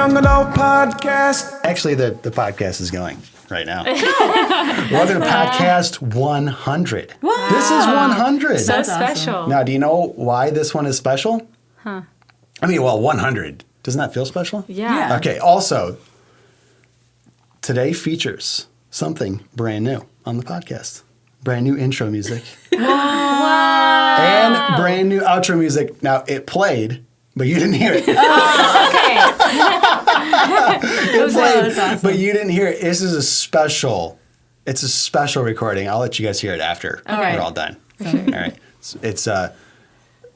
Young Adult Podcast. Actually, the podcast is going right now. Welcome to podcast 100. Wow. This is 100. So That's special. awesome. Now, do you know why this one is special? Huh. I mean, well, 100. Doesn't that feel special? Yeah. Okay, also, today features something brand new on the podcast. Brand new intro music. Wow. And brand new outro music. Now, it played, but you didn't hear it. Okay. It played, that's awesome. but you didn't hear it. This is a special recording. I'll let you guys hear it after Okay. we're all done. All right. It's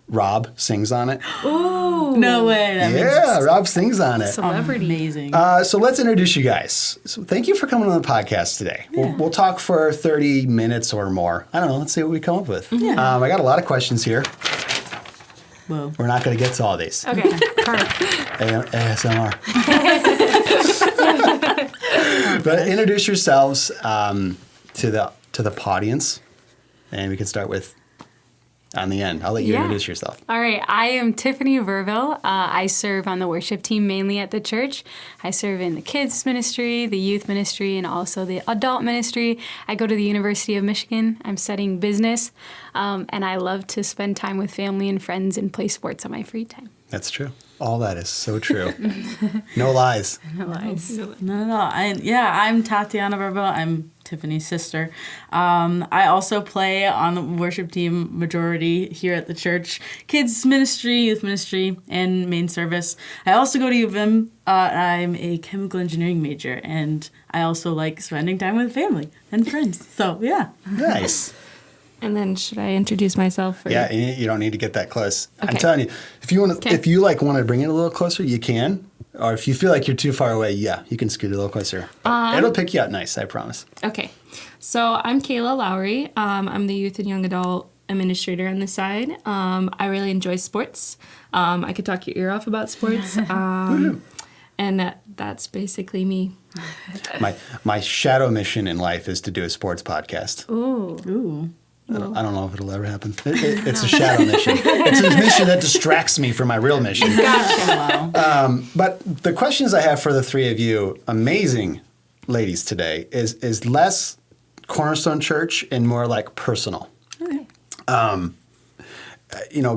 Rob sings on it. Ooh. No way. That means Yeah, Rob sings on it. Celebrity. amazing. So let's introduce you guys. So thank you for coming on the podcast today. We'll talk for 30 minutes or more. I don't know. Let's see what we come up with. Yeah. I got a lot of questions here. Whoa. We're not going to get to all these. Okay. Perfect. ASMR. But introduce yourselves to the audience, and we can start with on the end. I'll let you introduce yourself. All right. I am Tiffany Verville. I serve on the worship team mainly at the church. I serve in the kids ministry, the youth ministry, and also the adult ministry. I go to the University of Michigan. I'm studying business, and I love to spend time with family and friends and play sports on my free time. That's true. All that is so true. No lies. No lies. No. I'm Tatiana Verbo. I'm Tiffany's sister. I also play on the worship team majority here at the church, kids ministry, youth ministry, and main service. I also go to U of M. I'm a chemical engineering major, and I also like spending time with family and friends. So, yeah. Nice. And then should I introduce myself? Or? Yeah, you don't need to get that close. I'm Okay. telling you, if you want to, Okay. if you like want to bring it a little closer, you can. Or if you feel like you're too far away, yeah, you can scoot a little closer. It'll pick you out nice, I promise. Okay. So I'm Kayla Lowry. I'm the youth and young adult administrator on the side. I really enjoy sports. I could talk your ear off about sports. And that's basically me. My shadow mission in life is to do a sports podcast. Ooh. I don't know if it'll ever happen. It's a shadow mission. It's a mission that distracts me from my real mission. Wow. But the questions I have for the three of you, amazing ladies today, is less Cornerstone Church and more like personal. Okay.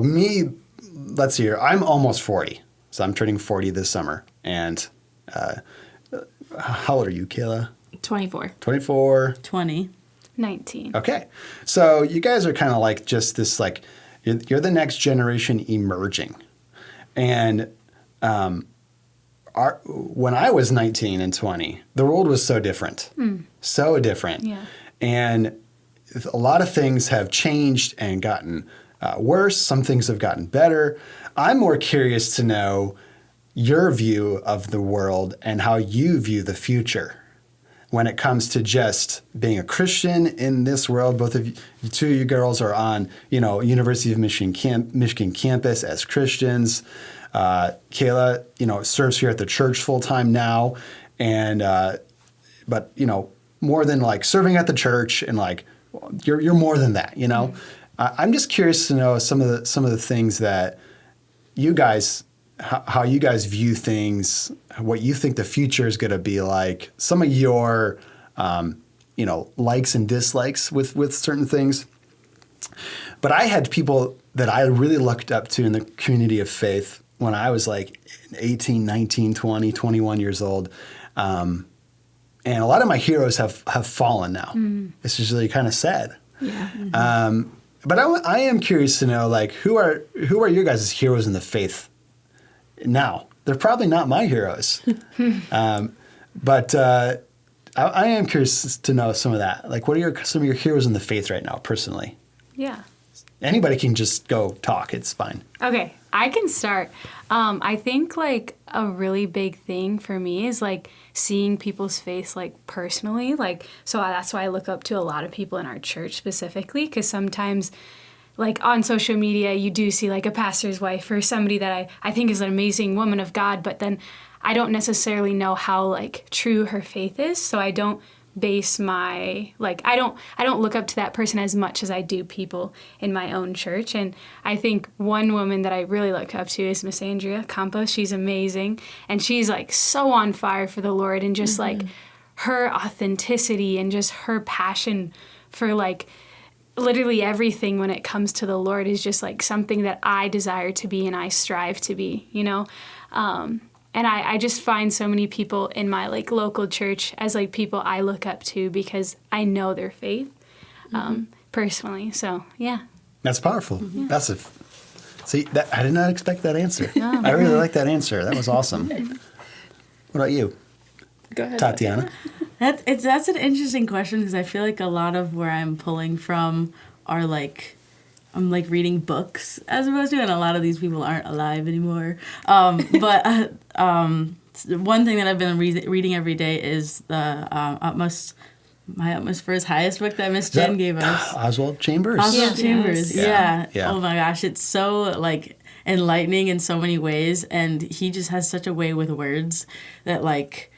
Me, let's see here. I'm almost 40, so I'm turning 40 this summer. And how old are you, Kayla? 24. 24. 20. 19. Okay. So you guys are kind of like just this, like, you're the next generation emerging. And when I was 19 and 20, the world was so different. So different. Yeah. And a lot of things have changed and gotten worse. Some things have gotten better. I'm more curious to know your view of the world and how you view the future when it comes to just being a Christian in this world. Both of you, two of you girls are on, University of Michigan campus as Christians. Kayla, serves here at the church full time now, and but more than like serving at the church and like you're more than that. I'm just curious to know some of the things that you guys. How you guys view things, what you think the future is going to be like, some of your, likes and dislikes with certain things. But I had people that I really looked up to in the community of faith when I was like 18, 19, 20, 21 years old. And a lot of my heroes have fallen now. It's just really kind of sad. Yeah. But I am curious to know, like, who are your guys' heroes in the faith now? They're probably not my heroes. But I am curious to know some of that. Like, what are some of your heroes in the faith right now, personally? Yeah. Anybody can just go talk. It's fine. Okay, I can start. I think like a really big thing for me is like seeing people's faith like personally. Like, so that's why I look up to a lot of people in our church specifically, because sometimes like on social media you do see like a pastor's wife or somebody that I think is an amazing woman of God, but then I don't necessarily know how like true her faith is, so I don't base my, like, I don't look up to that person as much as I do people in my own church. And I think one woman that I really look up to is Miss Andrea Campos. She's amazing, and she's like so on fire for the Lord, and just like her authenticity and just her passion for like literally everything when it comes to the Lord is just like something that I desire to be and I strive to be, you know? And I just find so many people in my like local church as like people I look up to because I know their faith personally. So yeah. That's powerful. That's see that I did not expect that answer. I really like that answer. That was awesome. What about you? Go ahead, Tatiana. That's an interesting question because I feel like a lot of where I'm pulling from are like I'm like reading books as opposed to, and a lot of these people aren't alive anymore. But one thing that I've been reading every day is the My Utmost for His Highest book that Miss Jen gave us. Oswald Chambers. Oswald Chambers, Yeah. Oh my gosh, it's so like enlightening in so many ways, and he just has such a way with words that like,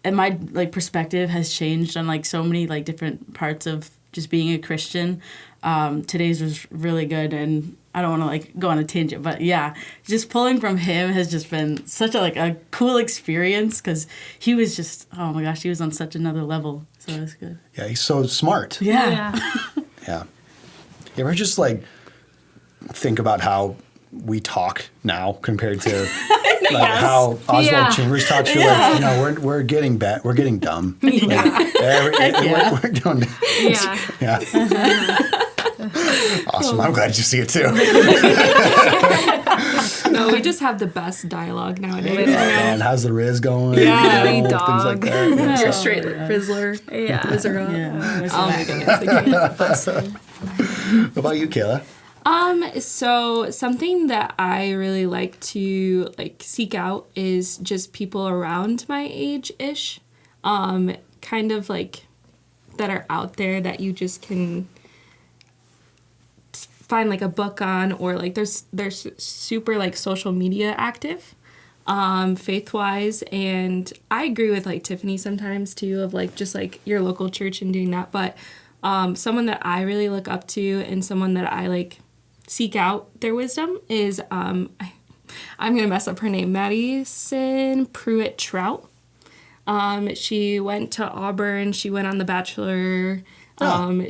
and my like perspective has changed on like so many like different parts of just being a Christian. Today's was really good, and I don't want to like go on a tangent, but yeah, just pulling from him has just been such a cool experience because he was just, oh my gosh, he was on such another level. So it's good. Yeah, he's so smart. Yeah. Yeah. You ever just like think about how we talk now compared to like how Oswald Chambers talks? You're like, you know, we're getting we're getting dumb. Like, we're doing. Yeah. Awesome. I'm glad you see it too. No, we just have the best dialogue nowadays. And how's the Riz going? Yeah, you know, dog. things like that. Yeah. You're straight Rizzler. Yeah. Rizzer. Yeah. Oh my goodness. I can't. What about you, Kayla? So something that I really like to like seek out is just people around my age-ish. Kind of like that are out there that you just can find like a book on, or like they're super like social media active, faith-wise. And I agree with like Tiffany sometimes too, of like just like your local church and doing that. But someone that I really look up to and someone that I like seek out their wisdom is I'm gonna mess up her name, Madison Pruitt Trout. She went to Auburn. She went on The Bachelor.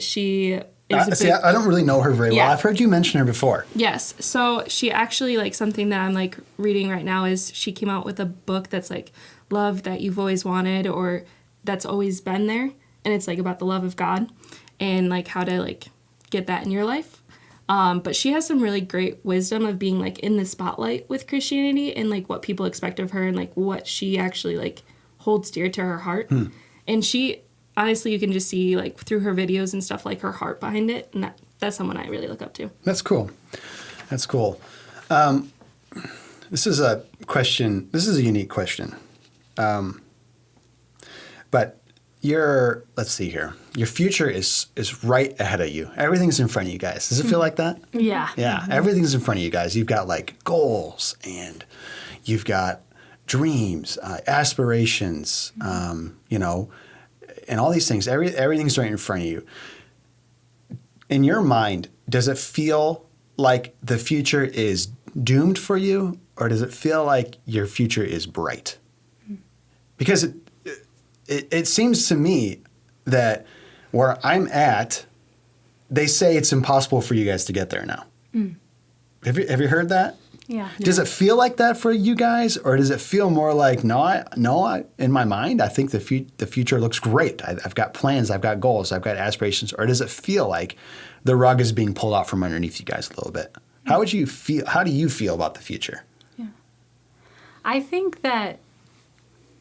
She is I don't really know her very well. I've heard you mention her before. Yes. So she actually, like, something that I'm, like, reading right now is she came out with a book that's, like, love that you've always wanted or that's always been there. And it's, like, about the love of God and, like, how to, like, get that in your life. But she has some really great wisdom of being, like, in the spotlight with Christianity and, like, what people expect of her and, like, what she actually, like, holds dear to her heart. And she... honestly, you can just see, like, through her videos and stuff, like, her heart behind it. And that's someone I really look up to. That's cool. That's cool. This is a question. This is a unique question. But let's see here. Your future is right ahead of you. Everything's in front of you guys. Does it feel like that? Yeah. Yeah. Everything's in front of you guys. You've got, like, goals, and you've got dreams, aspirations, you know, and all these things. Everything's right in front of you. In your mind, does it feel like the future is doomed for you, or does it feel like your future is bright? Because it seems to me that where I'm at, they say it's impossible for you guys to get there now. Have you heard that? Yeah. Does it feel like that for you guys, or does it feel more like, no, in my mind, I think the future looks great. I've got plans, I've got goals, I've got aspirations. Or does it feel like the rug is being pulled out from underneath you guys a little bit? How would you feel? How do you feel about the future? Yeah. I think that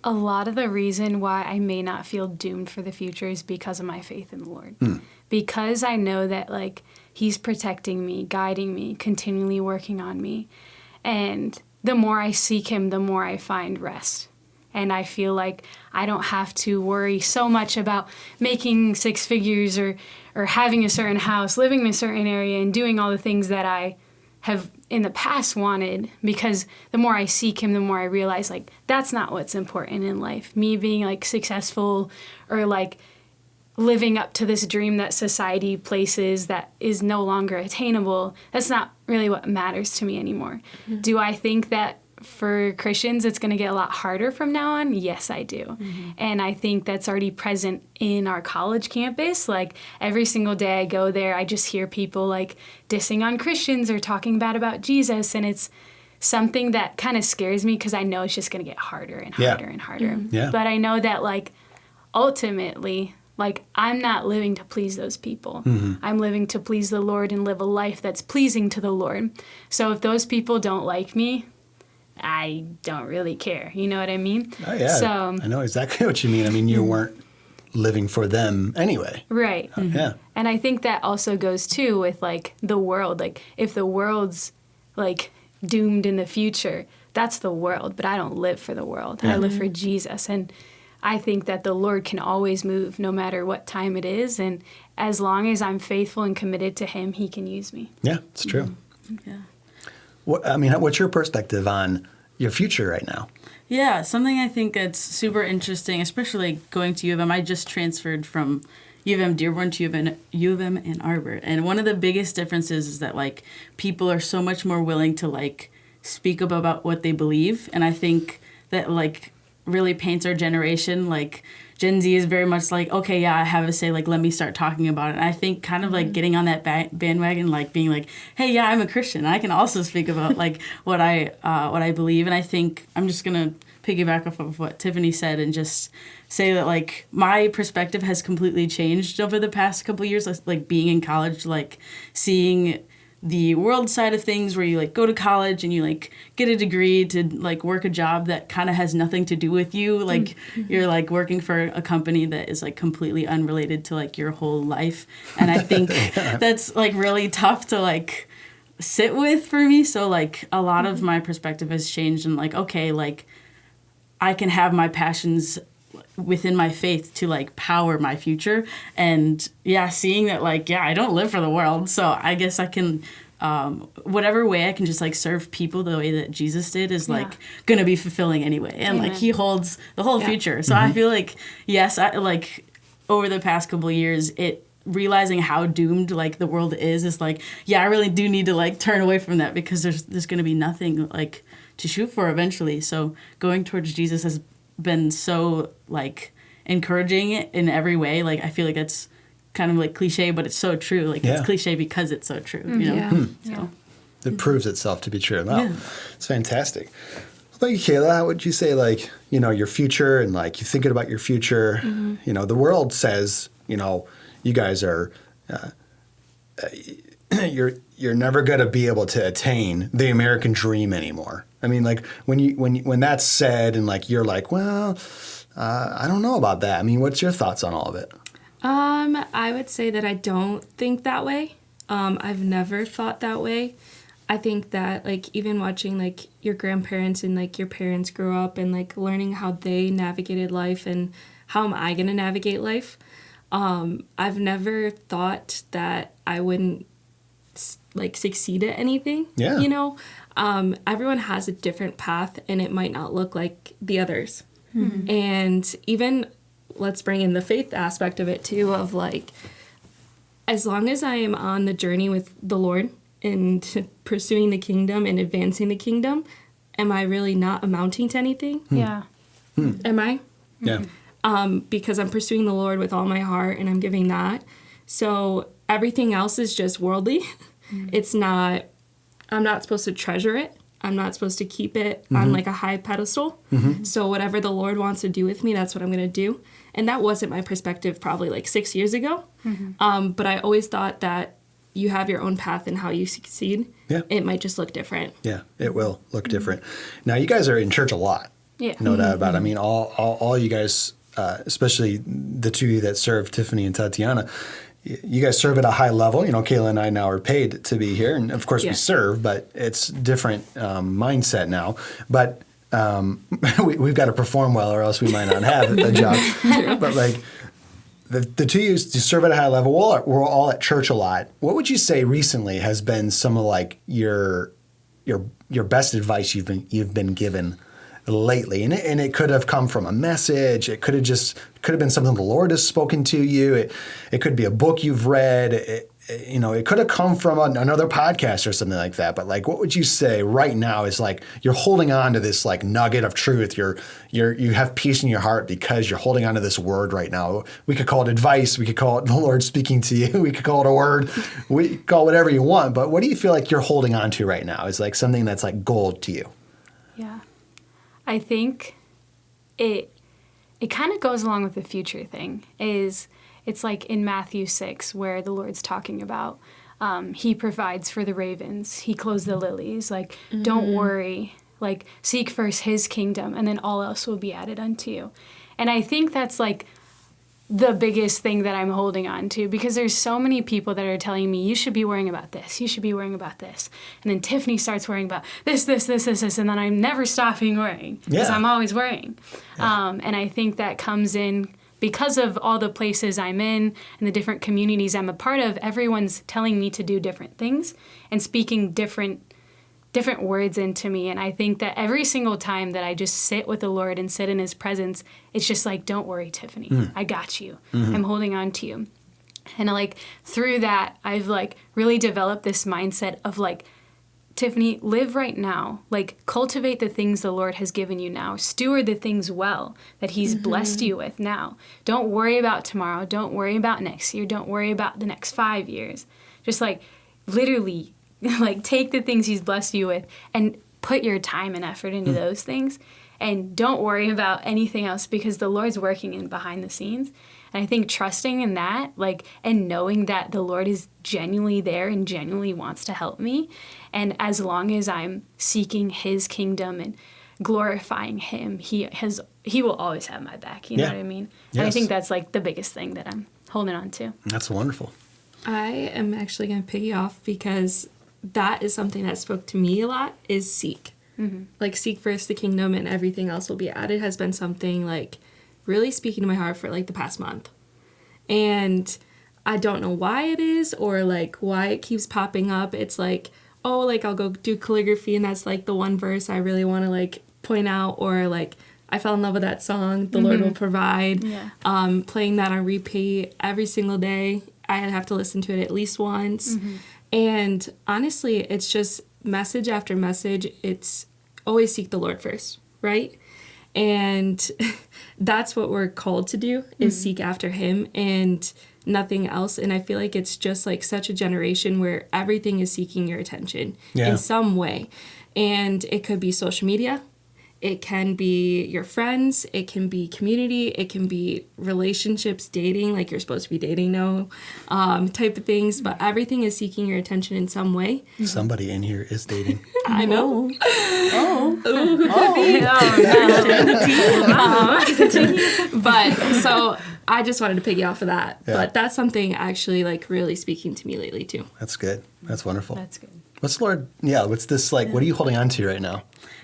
a lot of the reason why I may not feel doomed for the future is because of my faith in the Lord. Because I know that, like, He's protecting me, guiding me, continually working on me. And the more I seek Him, the more I find rest. And I feel like I don't have to worry so much about making six figures or having a certain house, living in a certain area, and doing all the things that I have in the past wanted. Because the more I seek Him, the more I realize, like, that's not what's important in life. Me being, like, successful or, like, living up to this dream that society places that is no longer attainable. That's not really what matters to me anymore. Do I think that for Christians it's going to get a lot harder from now on? Yes, I do. And I think that's already present in our college campus. Like every single day I go there, I just hear people like dissing on Christians or talking bad about Jesus, and it's something that kind of scares me because I know it's just going to get harder and harder and harder. But I know that like ultimately, like, I'm not living to please those people. I'm living to please the Lord and live a life that's pleasing to the Lord. So if those people don't like me, I don't really care. You know what I mean? Oh, yeah. So, I know exactly what you mean. I mean, you weren't living for them anyway. Right. Yeah. And I think that also goes, too, with, like, the world. Like, if the world's, like, doomed in the future, that's the world. But I don't live for the world. I live for Jesus. And I think that the Lord can always move no matter what time it is. And as long as I'm faithful and committed to Him, He can use me. Yeah, it's true. Yeah. What's your perspective on your future right now? Yeah, something I think that's super interesting, especially going to U of M. I just transferred from U of M Dearborn to U of M Ann Arbor. And one of the biggest differences is that, like, people are so much more willing to, like, speak up about what they believe. And I think that, like, really paints our generation. Like, Gen Z is very much like, okay, yeah, I have a say, like, let me start talking about it. And I think kind of like getting on that bandwagon, like being like, hey, yeah, I'm a Christian. I can also speak about like what I believe. And I think I'm just gonna piggyback off of what Tiffany said and just say that, like, my perspective has completely changed over the past couple of years. Like being in college, like seeing the world side of things where you like go to college and you like get a degree to like work a job that kind of has nothing to do with you. Like you're like working for a company that is like completely unrelated to like your whole life. And I think that's like really tough to like sit with for me. So like a lot of my perspective has changed and like, okay, like I can have my passions within my faith to like power my future. And yeah, seeing that like, yeah, I don't live for the world. So I guess I can, whatever way I can just like serve people the way that Jesus did is like going to be fulfilling anyway. And like He holds the whole future. So I feel like, yes, I like over the past couple of years, realizing how doomed like the world is like, yeah, I really do need to like turn away from that because there's going to be nothing like to shoot for eventually. So going towards Jesus has been so like encouraging in every way. Like I feel like that's kind of like cliche, but it's so true. Like it's cliche because it's so true, you know? So It proves itself to be true. Wow. It's fantastic. What about you, Kayla? How would you say, like, you know, your future and like you thinking about your future? You know, the world says, you know, you guys are you're never going to be able to attain the American dream anymore. I mean, like when that's said and like you're like, well, I don't know about that. I mean, what's your thoughts on all of it? I would say that I don't think that way. I've never thought that way. I think that like even watching like your grandparents and like your parents grow up and like learning how they navigated life and how am I going to navigate life. I've never thought that I wouldn't like succeed at anything. Yeah. You know, everyone has a different path and it might not look like the others. And even let's bring in the faith aspect of it too, of like, as long as I am on the journey with the Lord and pursuing the kingdom and advancing the kingdom, am I really not amounting to anything? Yeah. Am I? Yeah. Because I'm pursuing the Lord with all my heart and I'm giving that. So everything else is just worldly. It's not, I'm not supposed to treasure it. I'm not supposed to keep it on like a high pedestal. So whatever the Lord wants to do with me, that's what I'm going to do. And that wasn't my perspective probably like 6 years ago. But I always thought that you have your own path and how you succeed. Yeah. It might just look different. Yeah, it will look different. Now, you guys are in church a lot. Yeah. No doubt about it. I mean, all you guys, especially the two of you that serve, Tiffany and Tatiana, you guys serve at a high level. You know, Kayla and I now are paid to be here. And, of course, we serve, but it's different mindset now. But we've got to perform well or else we might not have a job. But, like, the two of you serve at a high level. We're all at church a lot. What would you say recently has been some of, like, your best advice you've been given lately? And it could have come from a message. It could have been something the Lord has spoken to you. It could be a book you've read. It could have come from another podcast or something like that. But like, what would you say right now is like you're holding on to this like nugget of truth. You have peace in your heart because you're holding on to this word right now. We could call it advice. We could call it the Lord speaking to you. We could call it a word. We could call it whatever you want. But what do you feel like you're holding on to right now is like something that's like gold to you? Yeah. I think it kind of goes along with the future thing. It's like in Matthew 6 where the Lord's talking about he provides for the ravens. He clothes the lilies. Like, don't worry. Like, seek first his kingdom, and then all else will be added unto you. And I think that's like the biggest thing that I'm holding on to, because there's so many people that are telling me, you should be worrying about this. You should be worrying about this. And then Tiffany starts worrying about this, and then I'm never stopping worrying because I'm always worrying. Yeah. And I think that comes in because of all the places I'm in and the different communities I'm a part of. Everyone's telling me to do different things and speaking different words into me. And I think that every single time that I just sit with the Lord and sit in his presence, it's just like, don't worry, Tiffany. I got you. I'm holding on to you. And like through that, I've like really developed this mindset of like, Tiffany, live right now. Like, cultivate the things the Lord has given you now. Steward the things well that he's blessed you with now. Don't worry about tomorrow. Don't worry about next year. Don't worry about the next 5 years. Just like literally like take the things he's blessed you with and put your time and effort into those things. And don't worry about anything else because the Lord's working in behind the scenes. And I think trusting in that, like, and knowing that the Lord is genuinely there and genuinely wants to help me. And as long as I'm seeking his kingdom and glorifying him, he will always have my back. You know what I mean? Yes. And I think that's like the biggest thing that I'm holding on to. That's wonderful. I am actually going to piggy off because that is something that spoke to me a lot is seek. Like, seek first the kingdom and everything else will be added has been something like really speaking to my heart for like the past month. And I don't know why it is or like why it keeps popping up. It's like, oh, like I'll go do calligraphy and that's like the one verse I really want to like point out, or like I fell in love with that song, The Lord Will Provide. Playing that on repeat every single day. I have to listen to it at least once. And honestly, it's just message after message. It's always seek the Lord first, right? And that's what we're called to do is seek after him and nothing else. And I feel like it's just like such a generation where everything is seeking your attention in some way. And it could be social media. It can be your friends. It can be community. It can be relationships, dating, like you're supposed to be dating now, type of things. But everything is seeking your attention in some way. Somebody in here is dating. I know. But so I just wanted to piggy off of that. Yeah. But that's something actually like really speaking to me lately too. That's good. That's wonderful. That's good. What's this like, what are you holding on to right now?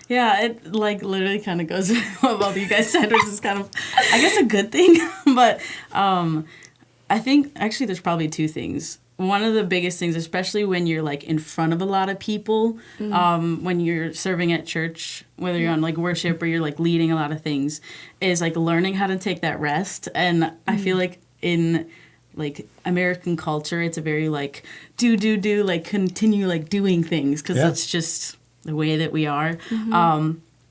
Yeah, it like literally kind of goes with what both of you guys said, which is kind of, I guess, a good thing. But I think actually there's probably two things. One of the biggest things, especially when you're like in front of a lot of people, when you're serving at church, whether you're on like worship or you're like leading a lot of things, is like learning how to take that rest. And I feel like in like American culture, it's a very like do, like continue like doing things because it's just the way that we are.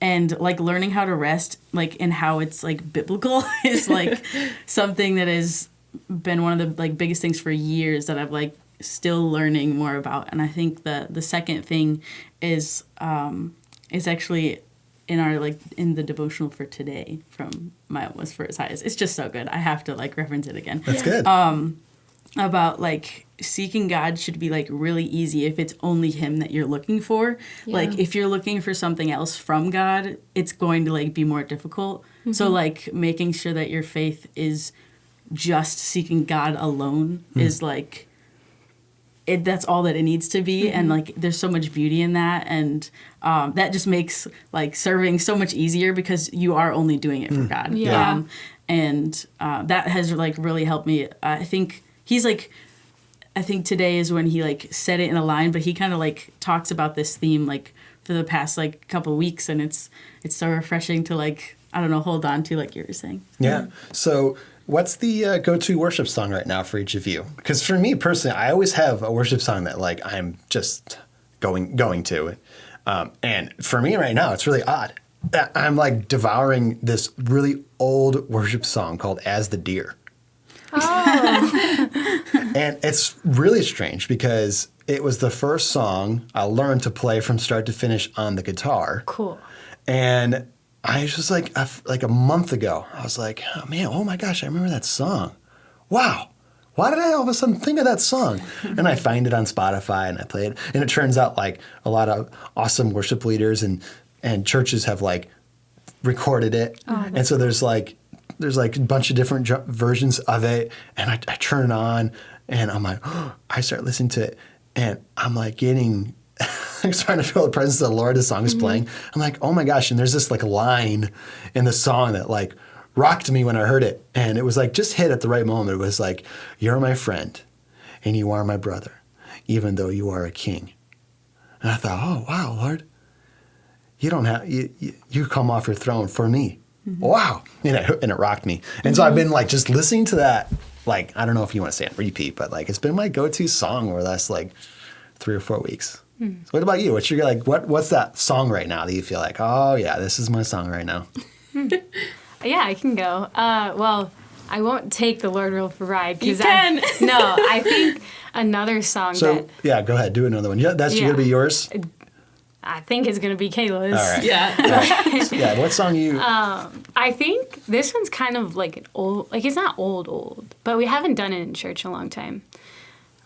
And like learning how to rest, like in how it's like biblical is like something that has been one of the like biggest things for years that I've like still learning more about. And I think the second thing is actually in our like in the devotional for today from My Was for His Highest. It's just so good. I have to like reference it again. That's good. About like seeking God should be like really easy if it's only him that you're looking for. Like if you're looking for something else from God, it's going to like be more difficult. So like making sure that your faith is just seeking God alone is like that's all that it needs to be. And like there's so much beauty in that, and that just makes like serving so much easier because you are only doing it for God. And that has like really helped me. I think today is when he like said it in a line, but he kind of like talks about this theme like for the past like couple of weeks, and it's so refreshing to like, I don't know, hold on to, like you were saying. Yeah. So what's the go-to worship song right now for each of you? Because for me personally, I always have a worship song that like I'm just going to. And for me right now, it's really odd. I'm like devouring this really old worship song called As the Deer. Oh. And it's really strange because it was the first song I learned to play from start to finish on the guitar. Cool. And I was just like a month ago, I was like, oh man, oh my gosh, I remember that song. Wow. Why did I all of a sudden think of that song? And I find it on Spotify and I play it. And it turns out like a lot of awesome worship leaders and churches have like recorded it. Oh, and so there's like a bunch of different versions of it. And I turn it on and I'm like, I start listening to it and I'm like getting, I'm starting to feel the presence of the Lord. The song is playing. I'm like, oh my gosh. And there's this like line in the song that like rocked me when I heard it. And it was like just hit at the right moment. It was like, you're my friend and you are my brother, even though you are a king. And I thought, oh, wow, Lord, you don't have, you come off your throne for me. Wow. And it rocked me. And so I've been like just listening to that, like, I don't know if you want to say it repeat, but like it's been my go-to song over the last like 3 or 4 weeks. So what about you? What's your like? What's that song right now that you feel like, oh yeah, this is my song right now? Yeah, I can go. Well, I won't take the Lord will provide You because can. No, I think another song So that yeah, go ahead, do another one. Yeah, that's Yeah. gonna be yours. I think is gonna be Kayla's. All right. Yeah. Yeah, what song you? I think this one's kind of like an old, like it's not old, but we haven't done it in church in a long time.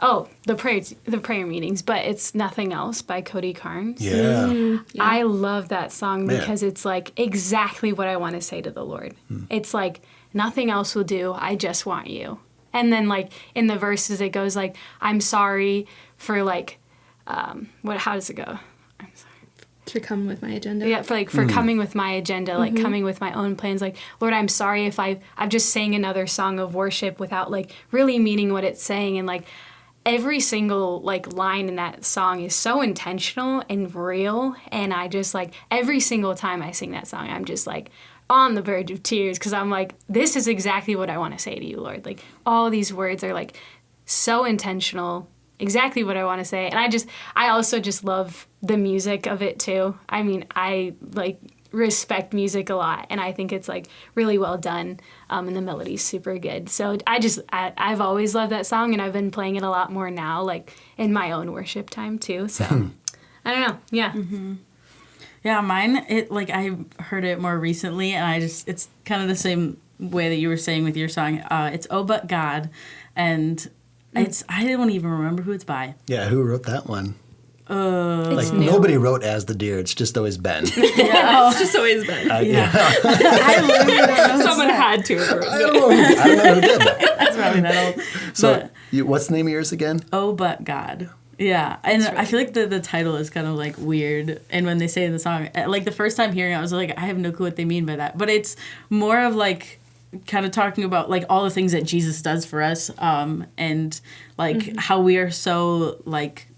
Oh, the prayer meetings, but it's Nothing Else by Cody Carnes. Yeah. Yeah. I love that song Man. because it's like exactly what I want to say to the Lord. It's like nothing else will do. I just want you. And then like in the verses it goes like I'm sorry for like how does it go? I'm sorry. To come with my agenda. Yeah, for coming with my agenda, like coming with my own plans. Like, Lord, I'm sorry if I've just sang another song of worship without like really meaning what it's saying. And like every single like line in that song is so intentional and real. And I just like every single time I sing that song, I'm just like on the verge of tears because I'm like, this is exactly what I want to say to you, Lord. Like all these words are like so intentional, exactly what I want to say. And I also just love the music of it too. I mean, I like respect music a lot and I think it's like really well done and the melody's super good. So I've always loved that song and I've been playing it a lot more now, like in my own worship time too. So I don't know. Yeah. Yeah, mine, I heard it more recently and it's kind of the same way that you were saying with your song. It's Oh But God, and I don't even remember who it's by. Yeah, who wrote that one? It's Like new. nobody wrote As the Deer. It's just always been. It's just always been. Yeah. I literally don't know. Someone had to. I don't know who did that. It's probably that old. So what's the name of yours again? Oh, but God. Yeah. And I feel like the title is kind of like weird. And when they say in the song, like the first time hearing it, I was like, I have no clue what they mean by that. But it's more of like kind of talking about like all the things that Jesus does for us and like how we are so like,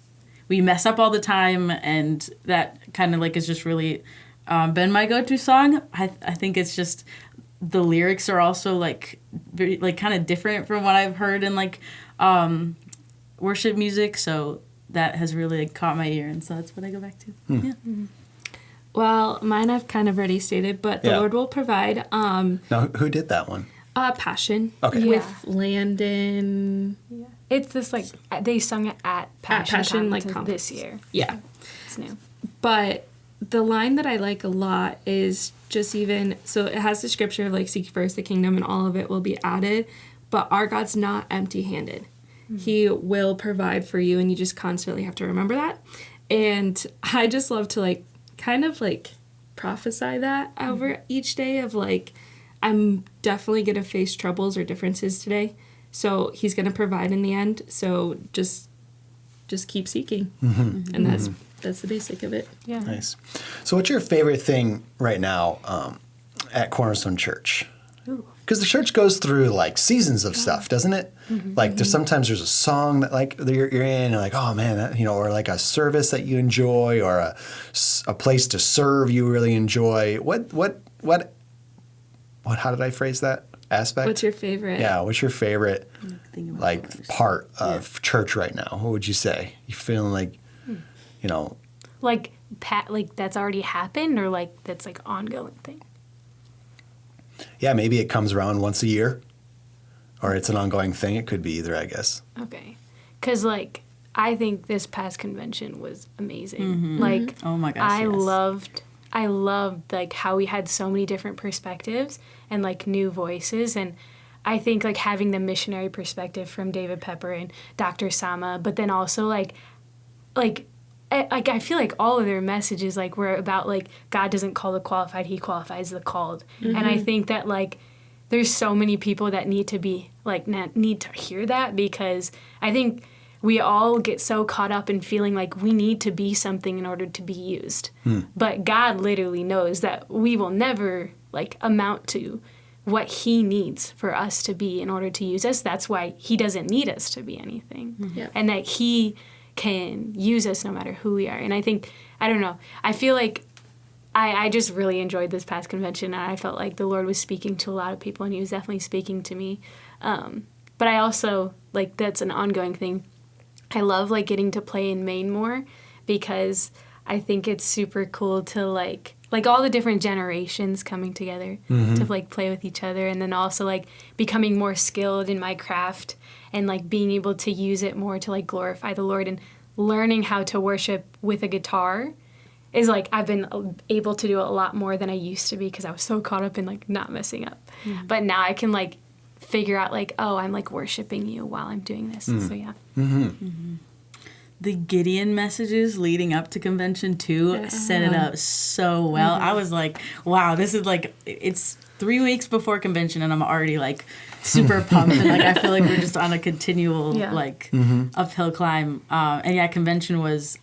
we mess up all the time. And that kind of like is just really been my go-to song. I think it's just the lyrics are also like very, like kind of different from what I've heard in like worship music, so that has really like, caught my ear, and so that's what I go back to. Yeah. Well, mine I've kind of already stated, but the Yeah. Lord will provide. Now, who did that one? Passion. Okay. With Landon. It's this like they sung it at Passion like, Conference conference. this year. Yeah. It's new. But the line that I like a lot is just even, so it has the scripture of like, seek first the kingdom and all of it will be added. But our God's not empty-handed. He will provide for you, and you just constantly have to remember that. And I just love to like kind of like prophesy that over each day of like, I'm definitely going to face troubles or differences today. So he's going to provide in the end. So just keep seeking. And that's the basic of it. Yeah. Nice. So what's your favorite thing right now at Cornerstone Church? Because because the church goes through like seasons of stuff, doesn't it? Like sometimes there's a song that like you're in, and like, oh man, that, or like a service that you enjoy, or a place to serve you really enjoy. How did I phrase that aspect? What's your favorite? Yeah, what's your favorite Think about like others. part of church right now? What would you say? You feeling like, Like like that's already happened, or like that's like ongoing thing? yeah, maybe it comes around once a year, or it's an ongoing thing. It could be either, I guess. Okay. Because, like, I think this past convention was amazing. Like, Oh my gosh, I loved, like, how we had so many different perspectives and, like, new voices. And I think, like, having the missionary perspective from David Pepper and Dr. Sama, but then also, I feel like all of their messages, like, were about, like, God doesn't call the qualified, he qualifies the called. And I think that, like, there's so many people that need to be, like, need to hear that, because I think we all get so caught up in feeling like we need to be something in order to be used. But God literally knows that we will never, like, amount to what he needs for us to be in order to use us. That's why he doesn't need us to be anything. Yeah. And that he can use us no matter who we are. And I think, I don't know, I feel like I just really enjoyed this past convention, and I felt like the Lord was speaking to a lot of people, and he was definitely speaking to me. But I also, like, that's an ongoing thing. I love, like, getting to play in Maine more, because I think it's super cool to, like all the different generations coming together to, like, play with each other, and then also, like, becoming more skilled in my craft and, like, being able to use it more to, like, glorify the Lord, and learning how to worship with a guitar is, like, I've been able to do it a lot more than I used to be, because I was so caught up in, like, not messing up. But now I can, like, figure out, like, oh, I'm, like, worshiping you while I'm doing this. So, yeah. The Gideon messages leading up to convention too set it up so well. I was like, wow, this is like, it's 3 weeks before convention and I'm already like super pumped, and like I feel like we're just on a continual like uphill climb. And yeah, convention was,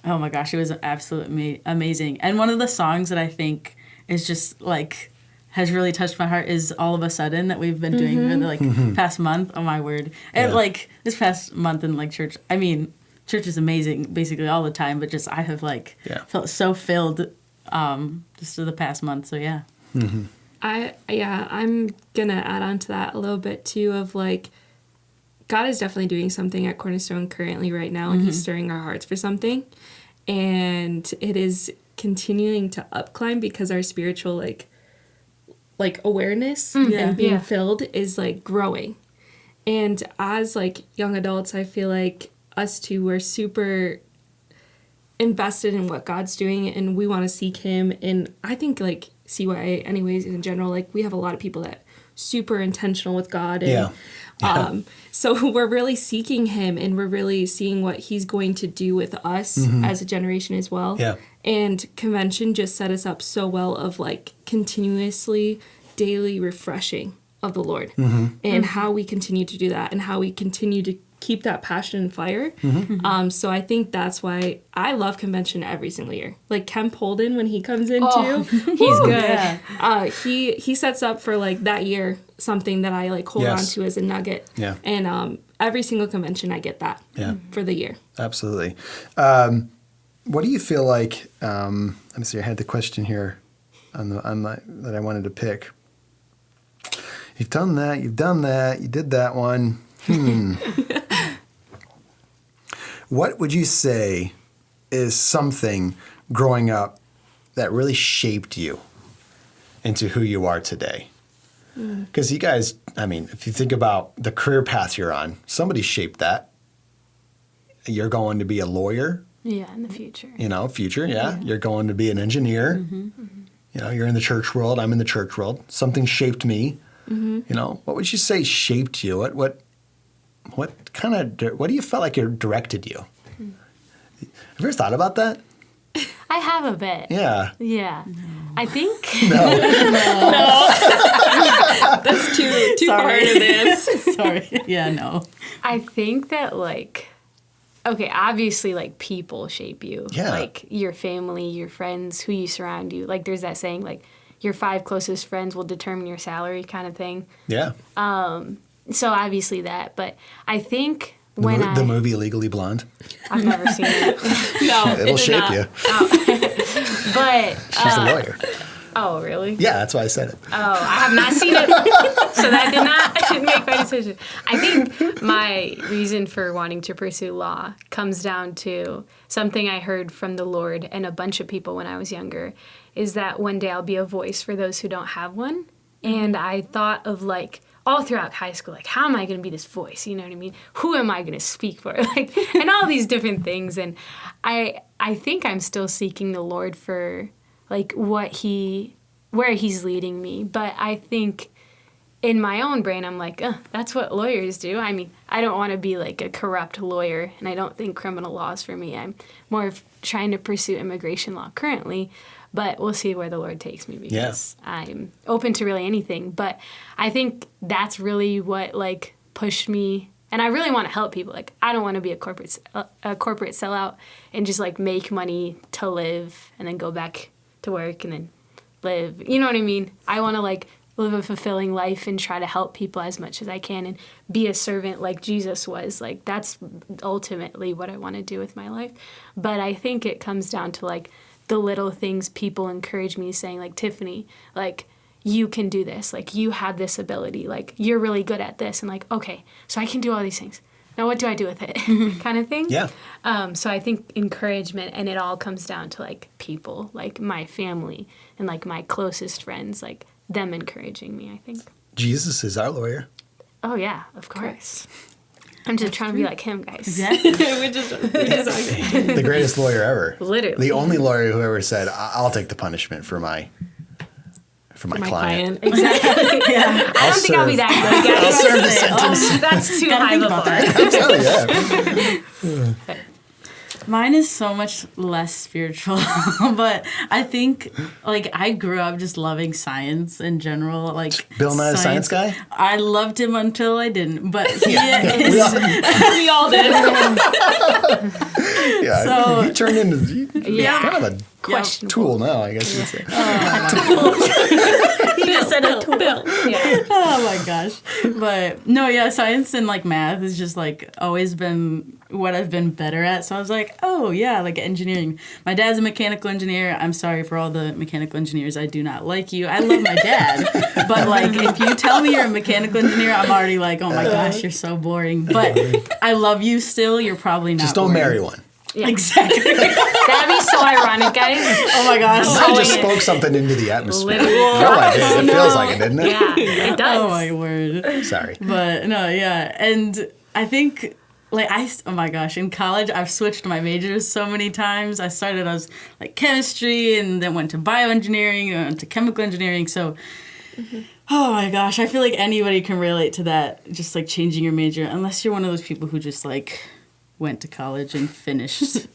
oh my gosh, it was absolutely amazing. And one of the songs that I think is just like has really touched my heart is All of a Sudden, that we've been doing for the like past month. Oh my word. And like this past month in like church, I mean, church is amazing basically all the time, but just I have like felt so filled just for the past month. So yeah. I'm gonna add on to that a little bit too, of like, God is definitely doing something at Cornerstone currently right now, and he's stirring our hearts for something, and it is continuing to upclimb because our spiritual like awareness and being filled is like growing. And as like young adults, I feel like us two were super invested in what God's doing, and we want to seek him. And I think like CY&YA anyways in general, like we have a lot of people that super intentional with God, and so we're really seeking him, and we're really seeing what he's going to do with us as a generation as well. And convention just set us up so well of like continuously daily refreshing of the Lord, and how we continue to do that, and how we continue to keep that passion and fire. So I think that's why I love convention every single year. Like Kemp Holden, when he comes in too, he's good. He sets up for like that year something that I like hold on to as a nugget. And every single convention I get that for the year. Absolutely. What do you feel like? Let me see. I had the question here that I wanted to pick. You've done that. You've done that. You did that one. What would you say is something growing up that really shaped you into who you are today? Because you guys, I mean, if you think about the career path you're on, somebody shaped that. You're going to be a lawyer. Yeah, in the future. You're going to be an engineer. You know, you're in the church world. I'm in the church world. Something shaped me. You know, what would you say shaped you? What do you felt like it directed you? Have you ever thought about that? I have a bit. Yeah. Yeah. No. I think. No. That's too far in advance. Sorry. Yeah, no. I think that, like, okay, obviously, like, people shape you. Yeah. Like, your family, your friends, who you surround you. Like, there's that saying, like, your 5 closest friends will determine your salary kind of thing. Yeah. So obviously that, but I think The movie Legally Blonde. I've never seen it. No, It'll shape you. But She's a lawyer. oh, really? Yeah, that's why I said it. Oh, I have not seen it, so that did not make my decision. I think my reason for wanting to pursue law comes down to something I heard from the Lord and a bunch of people when I was younger, is that one day I'll be a voice for those who don't have one. And I thought of like, all throughout high school, like, how am I going to be this voice? You know what I mean? Who am I going to speak for? Like, and all these different things. And I think I'm still seeking the Lord for like where he's leading me. But I think in my own brain, I'm like, that's what lawyers do. I mean, I don't want to be like a corrupt lawyer, and I don't think criminal law is for me. I'm more of trying to pursue immigration law currently. But we'll see where the Lord takes me, because I'm open to really anything. But I think that's really what like pushed me, and I really want to help people. Like, I don't want to be a corporate sellout and just like make money to live and then go back to work and then live. You know what I mean? I want to like live a fulfilling life and try to help people as much as I can and be a servant like Jesus was. Like, that's ultimately what I want to do with my life. But I think it comes down to like the little things people encourage me, saying like, Tiffany, like, you can do this, like, you have this ability, like, you're really good at this, and like, okay, so I can do all these things, now what do I do with it? Kind of thing. Yeah. So I think encouragement, and it all comes down to like people, like my family and like my closest friends, like them encouraging me, I think. Jesus is our lawyer. Oh yeah, of course. I'm just trying to be like him, guys. Exactly. The greatest lawyer ever. Literally. The only lawyer who ever said, I'll take the punishment for my client. Exactly. Yeah. I don't think I'll be that good, guys. I'll serve the sentence. That's too high of a bar. Oh, yeah. Mine is so much less spiritual, but I think, like, I grew up just loving science in general. Like, Bill Nye the Science Guy? I loved him until I didn't, but he is. We all did. Yeah, So- he turned into kind of a Questionable. tool now, I guess you'd say. He just said a tool. Yeah. Oh my gosh. But no, yeah, science and like math has just like always been what I've been better at. So I was like, oh yeah, like engineering. My dad's a mechanical engineer. I'm sorry for all the mechanical engineers. I do not like you. I love my dad. But like if you tell me you're a mechanical engineer, I'm already like, oh my gosh, you're so boring. But I love you still. You're probably not Just don't boring. marry one. Yeah. Exactly. That'd be so ironic, guys. Oh my gosh. I just spoke something into the atmosphere. Literally. No, I did. It feels like it, didn't it? Yeah, it does. Oh my word. Sorry. But no, yeah. And I think, like, oh my gosh, in college, I've switched my majors so many times. I was like chemistry and then went to bioengineering and went to chemical engineering. So, oh my gosh, I feel like anybody can relate to that, just like changing your major, unless you're one of those people who just like went to college and finished.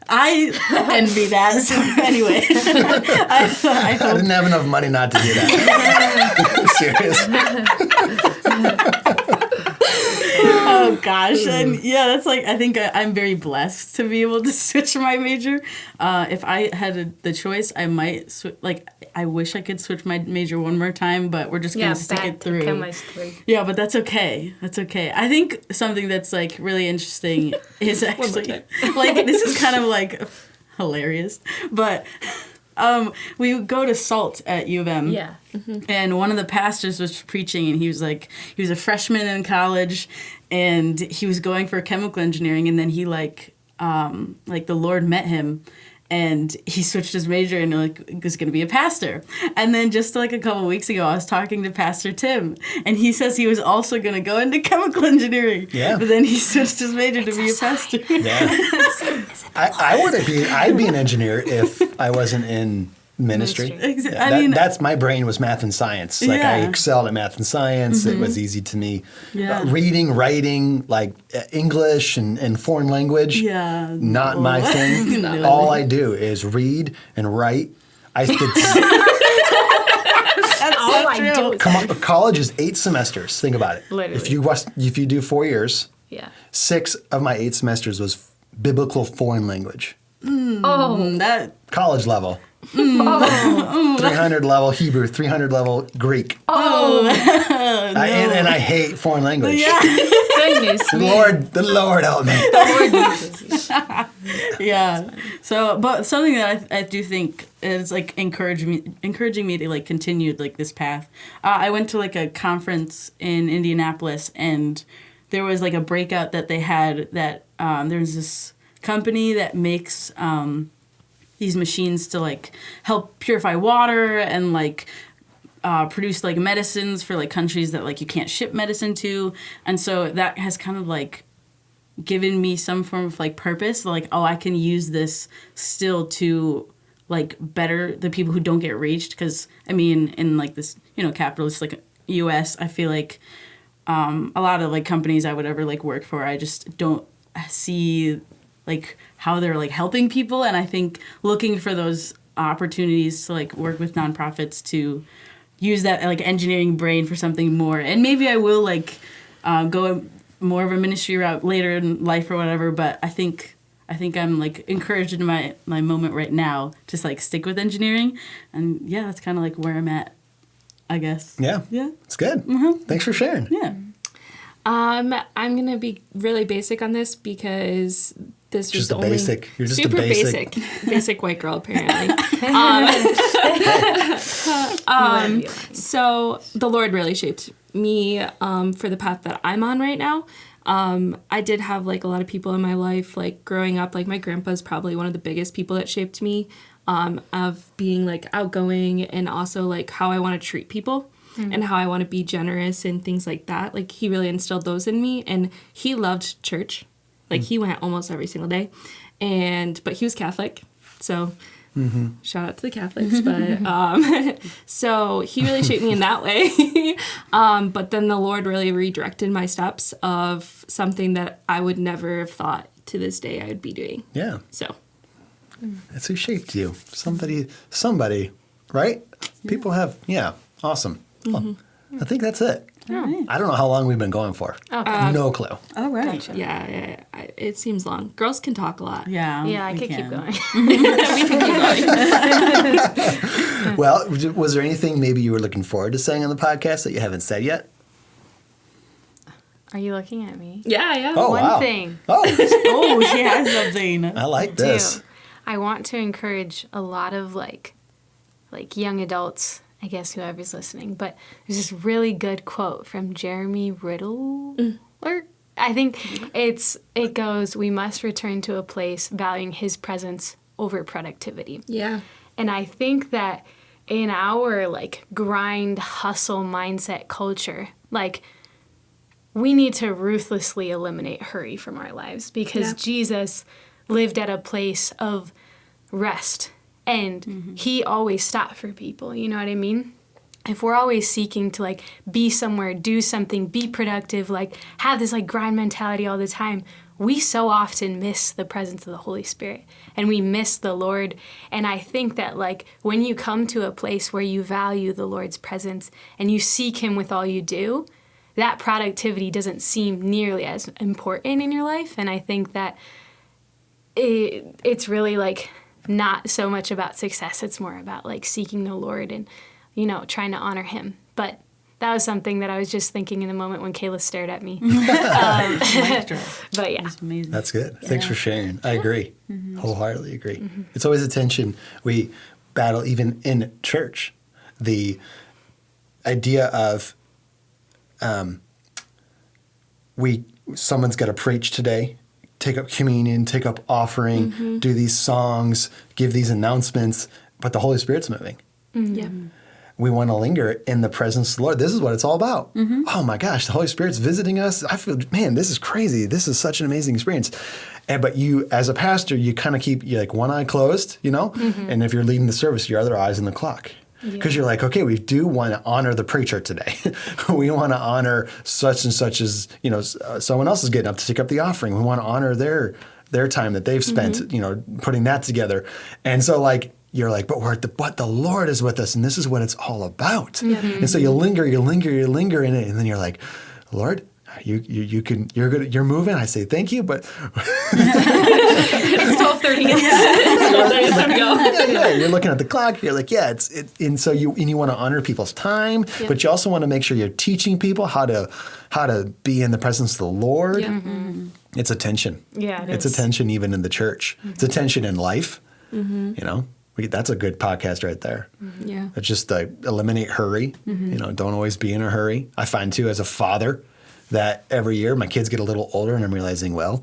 I envy that. So anyway, I I didn't have enough money not to do that. Serious. Oh gosh, and yeah, that's like, I think I'm very blessed to be able to switch my major. If I had the choice, I might I wish I could switch my major one more time, but we're just gonna stick it through. Yeah, but that's okay. That's okay. I think something that's like really interesting is actually like, this is kind of like hilarious, but we go to SALT at U of M. Yeah. And one of the pastors was preaching, and he was a freshman in college, and he was going for chemical engineering, and then he like the Lord met him, and he switched his major and like was going to be a pastor. And then just like a couple weeks ago, I was talking to Pastor Tim, and he says he was also going to go into chemical engineering. Yeah. But then he switched his major to be a pastor. Yeah. I'd be an engineer if I wasn't in ministry. Exactly. That's my brain was math and science. Like I Yeah. excelled at math and science. It was easy to me. Yeah. Reading, writing, like English and foreign language. Yeah. Not my thing. No. All I do is read and write. I did. All I do. Come on, college is 8 semesters. Think about it. Literally. If you do 4 years, Yeah. 6 of my 8 semesters was biblical foreign language. Oh. That College level. 300 level Hebrew, 300 level Greek. And I hate foreign language. Goodness me. The Lord help me. The Lord uses you. Yeah. So, but something that I do think is like encouraging me to like continue like this path. I went to like a conference in Indianapolis, and there was like a breakout that they had that there's this company that makes these machines to like help purify water and like produce like medicines for like countries that like you can't ship medicine to. And so that has kind of like given me some form of like purpose, like, oh, I can use this still to like better the people who don't get reached. Because I mean, in like this, you know, capitalist like US, I feel like a lot of like companies I would ever like work for, I just don't see like how they're like helping people. And I think looking for those opportunities to like work with nonprofits to use that like engineering brain for something more. And maybe I will like go more of a ministry route later in life or whatever, but I think I'm like encouraged in my moment right now to like stick with engineering. And yeah, that's kind of like where I'm at, I guess. Yeah. It's good. Thanks for sharing. Yeah. I'm going to be really basic on this because this was Just the a only basic. You're just super a basic. basic white girl apparently. So the Lord really shaped me for the path that I'm on right now. I did have like a lot of people in my life, like growing up, like my grandpa's probably one of the biggest people that shaped me, of being like outgoing and also like how I want to treat people. And how I want to be generous and things like that. Like, he really instilled those in me. And he loved church. Like, he went almost every single day. But he was Catholic. So, shout out to the Catholics. But, so he really shaped me in that way. But then the Lord really redirected my steps of something that I would never have thought to this day I would be doing. Yeah. So. That's who shaped you. Somebody, right? People have, awesome. Well, I think that's it. Right. I don't know how long we've been going for. Okay. No clue. All right. Gotcha. Yeah, it seems long. Girls can talk a lot. Yeah. Yeah, I we could keep can. going. Well, was there anything maybe you were looking forward to saying on the podcast that you haven't said yet? Are you looking at me? Yeah. Oh, One wow. thing. Oh, Oh, she has something. I like this. I want to encourage a lot of like young adults, I guess whoever's listening, but there's this really good quote from Jeremy Riddle. Or I think it goes, "We must return to a place valuing his presence over productivity." Yeah. And I think that in our like grind hustle mindset culture, like we need to ruthlessly eliminate hurry from our lives because Jesus lived at a place of rest. And he always stopped for people, you know what I mean? If we're always seeking to like be somewhere, do something, be productive, like have this like grind mentality all the time, we so often miss the presence of the Holy Spirit and we miss the Lord. And I think that like when you come to a place where you value the Lord's presence and you seek him with all you do, that productivity doesn't seem nearly as important in your life. And I think that it's really like not so much about success. It's more about like seeking the Lord and, you know, trying to honor him. But that was something that I was just thinking in the moment when Kayla stared at me. But yeah. That's amazing. That's good. Thanks for sharing. I agree. Wholeheartedly agree. It's always a tension we battle even in church. The idea of someone's got to preach today, take up communion, take up offering, do these songs, give these announcements, but the Holy Spirit's moving. Yeah. We want to linger in the presence of the Lord. This is what it's all about. Oh my gosh, the Holy Spirit's visiting us. I feel, man, this is crazy. This is such an amazing experience. But you, as a pastor, you kind of keep like one eye closed, you know? And if you're leading the service, your other eye's in the clock. Because you're like, okay, we do want to honor the preacher today. We want to honor such and such as, you know, someone else is getting up to take up the offering. We want to honor their time that they've spent, you know, putting that together. And so like, you're like, but the Lord is with us, and this is what it's all about. And so you linger in it, and then you're like, Lord, you can, you're good, you're moving. I say thank you, but It's 12:30. It's 12:30. It's time to go. yeah, you're looking at the clock. You're like, yeah, and so you want to honor people's time, but you also want to make sure you're teaching people how to be in the presence of the Lord. Yeah. It's a tension. Yeah, it's a tension even in the church. It's a tension in life. You know, that's a good podcast right there. Yeah. It's just eliminate hurry. You know, don't always be in a hurry. I find too, as a father, that every year my kids get a little older, and I'm realizing, well,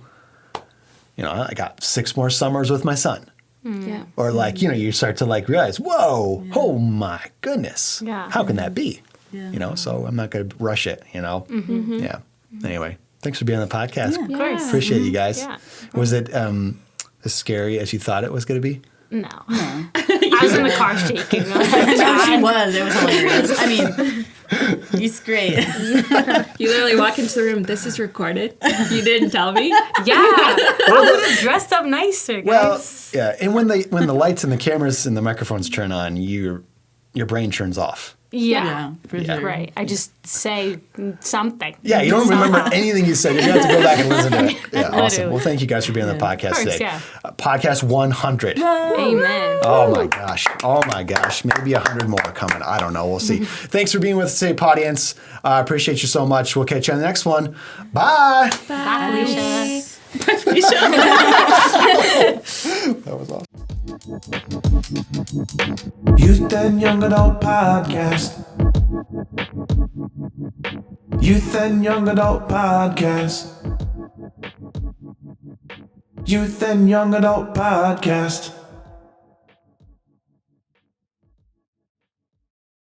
you know, I got 6 more summers with my son. Yeah. Or like, you know, you start to like realize, whoa, oh my goodness, Yeah. how can that be? Yeah. You know, so I'm not going to rush it, you know? Yeah. Anyway, thanks for being on the podcast. Of course. Appreciate you guys. Yeah. Was it as scary as you thought it was going to be? No. I was in the car shaking. I was like, No, she was. It was hilarious. I mean, he's great. You literally walk into the room. This is recorded. You didn't tell me. yeah. I would have dressed up nicer, Well, guys. yeah. And when the lights and the cameras and the microphones turn on, your brain turns off. Yeah. For sure. Right. I just say something. Yeah, you don't remember anything you said. You're going to have to go back and listen to it. Yeah, awesome. Literally. Well, thank you guys for being on the podcast Of course, today. yeah. Podcast 100. Amen. Oh my gosh. Oh my gosh. Maybe 100 more coming. I don't know. We'll see. Thanks for being with us today, audience. I appreciate you so much. We'll catch you on the next one. Bye. Bye, Felicia. That was awesome. Youth and Young Adult Podcast. Youth and Young Adult Podcast. Youth and Young Adult Podcast.